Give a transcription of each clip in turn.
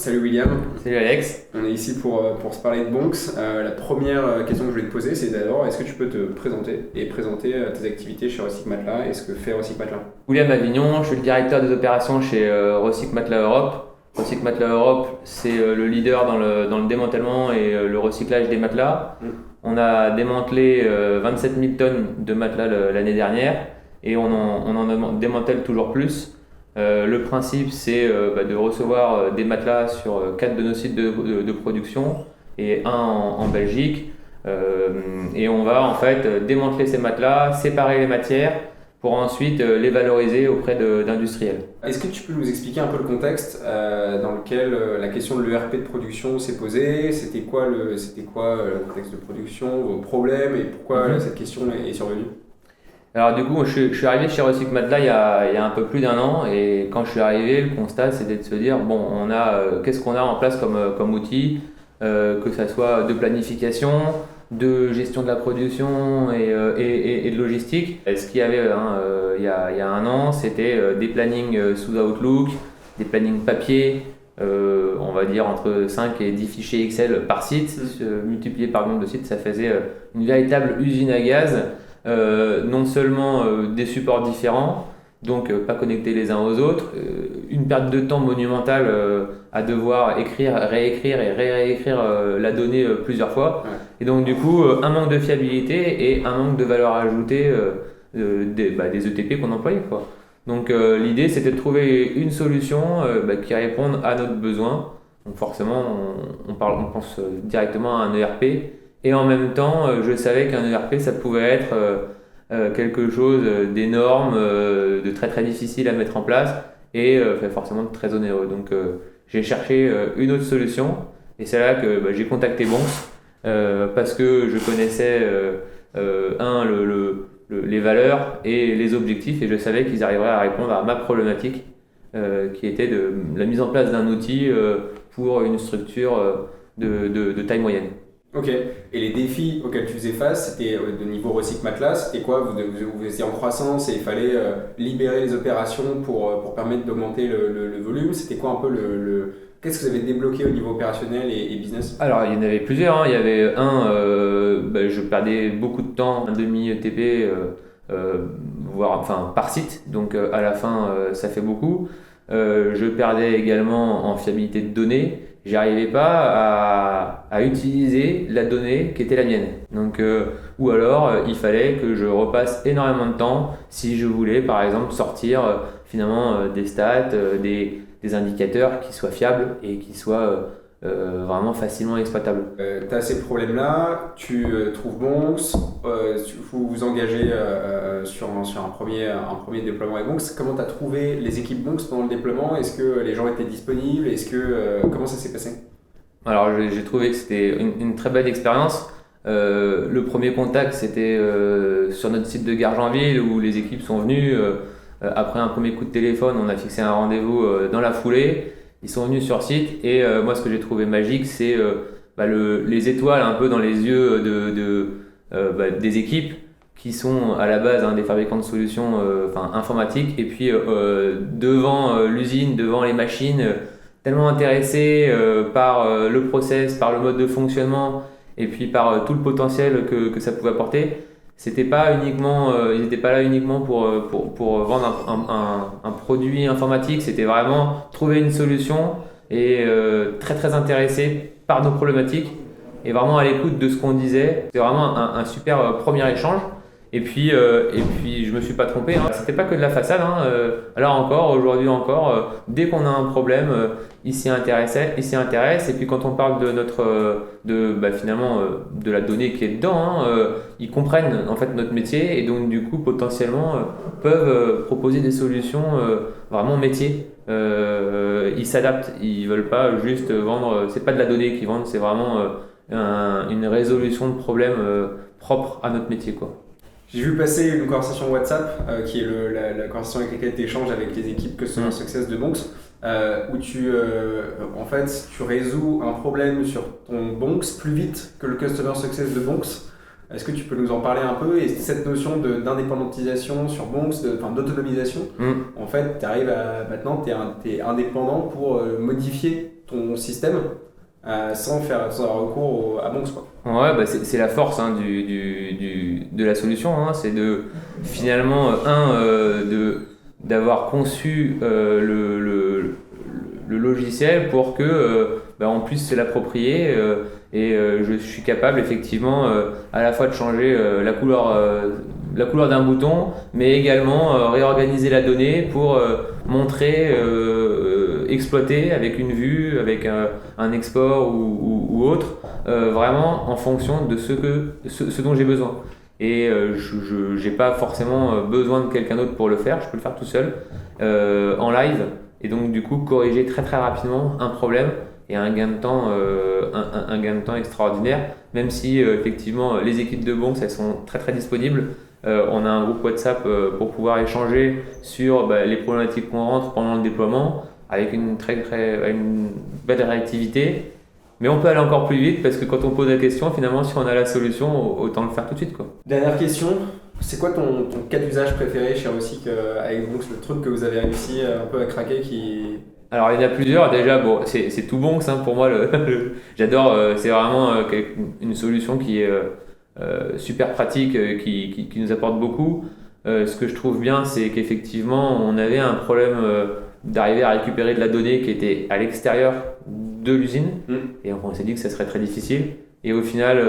Salut William, Salut Alex. on est ici pour se parler de Bonks. La première question que je voulais te poser, c'est d'abord, est-ce que tu peux te présenter et présenter tes activités chez Recyc Matelas et ce que fait Recyc Matelas? William Avignon, je suis le directeur des opérations chez Recyc Matelas Europe. Recyc Matelas Europe, c'est le leader dans le démantèlement et le recyclage des matelas. On a démantelé 27 000 tonnes de matelas l'année dernière et on en démantèle toujours plus. Le principe, c'est de recevoir des matelas sur 4 de nos sites de production et un en Belgique. Et on va en fait démanteler ces matelas, séparer les matières pour ensuite les valoriser auprès d'industriels. Est-ce que tu peux nous expliquer un peu le contexte dans lequel la question de l'ERP de production s'est posée? C'était quoi le contexte de production, vos problèmes et pourquoi cette question est survenue? Alors du coup, je suis arrivé chez Recyc Matelas il y a un peu plus d'un an et quand je suis arrivé, le constat c'était de se dire bon, qu'est-ce qu'on a en place comme outil, que ça soit de planification, de gestion de la production et de logistique. Et ce qu'il y avait il y a un an, c'était des plannings sous Outlook, des plannings papier, on va dire entre 5 et 10 fichiers Excel par site, multiplié par le nombre de sites, ça faisait une véritable usine à gaz. Non seulement des supports différents, donc pas connectés les uns aux autres, une perte de temps monumentale à devoir écrire, réécrire et réécrire la donnée plusieurs fois. Ouais. Et donc du coup, un manque de fiabilité et un manque de valeur ajoutée des ETP qu'on employait, quoi. Donc l'idée c'était de trouver une solution qui réponde à notre besoin. Donc forcément on pense directement à un ERP. Et en même temps, je savais qu'un ERP, ça pouvait être quelque chose d'énorme, de très très difficile à mettre en place et forcément de très onéreux. Donc j'ai cherché une autre solution et c'est là que j'ai contacté Bonks parce que je connaissais les valeurs et les objectifs et je savais qu'ils arriveraient à répondre à ma problématique qui était de la mise en place d'un outil pour une structure de taille moyenne. Ok, et les défis auxquels tu faisais face, c'était de niveau Recyc Matelas, c'était quoi? Vous étiez en croissance et il fallait libérer les opérations pour permettre d'augmenter le volume. C'était quoi un peu Qu'est-ce que vous avez débloqué au niveau opérationnel et business? Alors, il y en avait plusieurs, hein. Il y avait je perdais beaucoup de temps, un demi-ETP, par site, donc à la fin, ça fait beaucoup. Je perdais également en fiabilité de données. J'arrivais pas à utiliser la donnée qui était la mienne. Donc, ou alors, il fallait que je repasse énormément de temps si je voulais, par exemple, sortir des stats, des indicateurs qui soient fiables et qui soient vraiment facilement exploitables. Tu as ces problèmes-là, tu trouves Bonks, vous vous engagez sur un premier déploiement avec Bonks. Comment tu as trouvé les équipes Bonks pendant le déploiement? Est-ce que les gens étaient disponibles? Comment ça s'est passé? Alors j'ai trouvé que c'était une très belle expérience. Le premier contact c'était sur notre site de Gargenville où les équipes sont venues. Après un premier coup de téléphone, on a fixé un rendez-vous dans la foulée. Ils sont venus sur site et moi ce que j'ai trouvé magique c'est les étoiles un peu dans les yeux des équipes qui sont à la base des fabricants de solutions informatiques et puis devant l'usine, devant les machines, tellement intéressés par le process, par le mode de fonctionnement et puis par tout le potentiel que ça pouvait apporter. C'était pas uniquement, ils n'étaient pas là uniquement pour vendre un produit informatique, c'était vraiment trouver une solution et très très intéressé par nos problématiques et vraiment à l'écoute de ce qu'on disait. C'était vraiment un super premier échange. Et puis je me suis pas trompé, hein. C'était pas que de la façade, hein. Alors encore, aujourd'hui encore, dès qu'on a un problème, ils s'y intéressent. Et puis quand on parle de de la donnée qui est dedans, ils comprennent en fait notre métier et donc du coup potentiellement peuvent proposer des solutions vraiment métier. Ils s'adaptent, ils veulent pas juste vendre. C'est pas de la donnée qu'ils vendent, c'est vraiment une résolution de problèmes propre à notre métier, quoi. J'ai vu passer une conversation WhatsApp, qui est la conversation avec laquelle tu échanges avec les équipes Customer Success de Bonks, où en fait, tu résous un problème sur ton Bonks plus vite que le Customer Success de Bonks. Est-ce que tu peux nous en parler un peu? Et cette notion d'indépendantisation sur Bonks, d'autonomisation, en fait, tu arrives maintenant, tu es indépendant pour modifier ton système sans avoir recours à Bonks, quoi. Ouais, bah c'est la force de la solution, hein. C'est de finalement, d'avoir conçu le logiciel pour que on puisse se l'approprier je suis capable effectivement à la fois de changer la couleur d'un bouton, mais également réorganiser la donnée pour montrer, exploiter avec une vue, avec un export ou autre, vraiment en fonction de ce dont j'ai besoin. Et je n'ai pas forcément besoin de quelqu'un d'autre pour le faire, je peux le faire tout seul en live, et donc du coup corriger très très rapidement un problème et un gain de temps, un gain de temps extraordinaire, même si effectivement les équipes de Bonks elles sont très très disponibles. On a un groupe WhatsApp pour pouvoir échanger sur les problématiques qu'on rentre pendant le déploiement avec une belle réactivité. Mais on peut aller encore plus vite parce que quand on pose la question, finalement, si on a la solution, autant le faire tout de suite, quoi. Dernière question, c'est quoi ton cas d'usage préféré chez Rossic avec Bonks, le truc que vous avez réussi un peu à craquer qui... Alors il y en a plusieurs, déjà bon, c'est tout Bonks, hein, pour moi, j'adore, c'est vraiment une solution qui est super pratique, qui nous apporte beaucoup. Ce que je trouve bien, c'est qu'effectivement on avait un problème d'arriver à récupérer de la donnée qui était à l'extérieur de l'usine, et on s'est dit que ça serait très difficile, et au final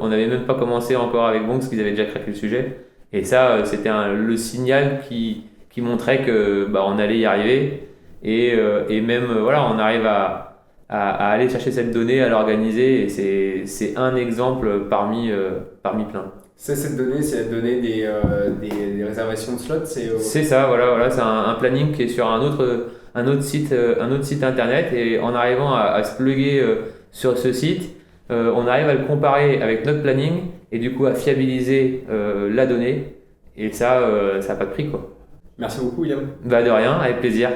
on n'avait même pas commencé encore avec Bonks, parce qu'ils avaient déjà craqué le sujet, et ça c'était le signal qui montrait que on allait y arriver, et même voilà, on arrive à aller chercher cette donnée, à l'organiser, et c'est un exemple parmi plein. Cette donnée, c'est la donnée des réservations de slots. C'est ça, voilà, c'est un planning qui est sur un autre site internet, et en arrivant à se plugger sur ce site, on arrive à le comparer avec notre planning et du coup à fiabiliser la donnée, et ça n'a pas de prix, quoi. Merci beaucoup, William. De rien, avec plaisir.